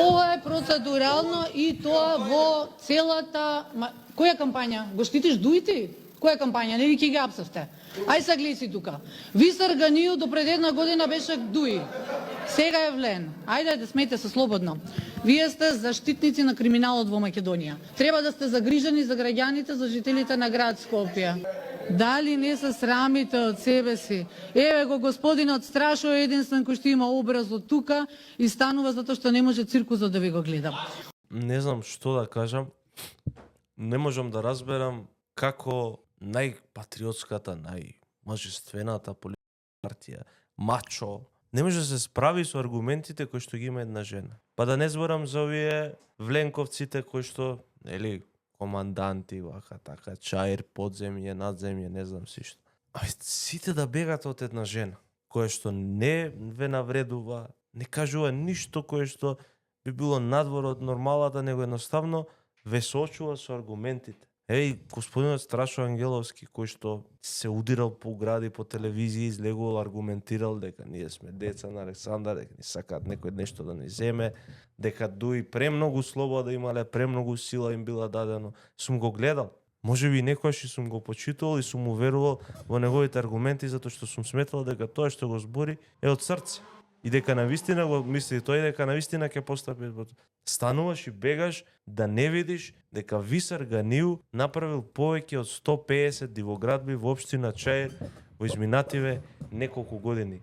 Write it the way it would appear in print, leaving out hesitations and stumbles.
Ова е процедурално и тоа во целата... Која кампања? Го штитиш дуите? Која кампања? Не ви ќе ги апсавте. Ај са глеси тука. Висар Ганију до пред една година беше дуи. Сега е влен. Ајде да смете се слободно. Вие сте заштитници на криминалот во Македонија. Треба да сте загрижени за граѓаните, за жителите на град Скопје. Дали не се срамите од себе си? Еве го господинот Страшо единствен кој што има образ од тука и станува затоа што не може циркузот да ви го гледа. Не знам што да кажам. Не можам да разберам како најпатриотската, најмажествената политичка партија, мачо, не може да се справи со аргументите кои што ги има една жена. Па да не зборам за овие вленковците кои што, нели, команданти, вака, така, чаир, подземје, надземје, не знам си што. Сите да бегат од една жена, која што не ве навредува, не кажува ништо кое што би било надвор од нормалата, него едноставно ве соочува со аргументите. Еј, господинот Страшо Ангеловски, кој што се удирал по гради, по телевизија, излегувал, аргументирал дека ние сме деца на Александар, дека ни сакаат некој нешто да ни земе, дека дуи премногу слобода имале, премногу сила им била дадено. Сум го гледал. Може би некојаш и сум го почитувал и сум уверувал во неговите аргументи, затоа што сум сметал дека тоа што го збори е од срце. И дека навистина го мисли тој, дека навистина ќе постапи. Стануваш и бегаш да не видиш дека Висар Ганију направил повеќе од 150 дивоградби во општина Чаир во изминативе неколку години.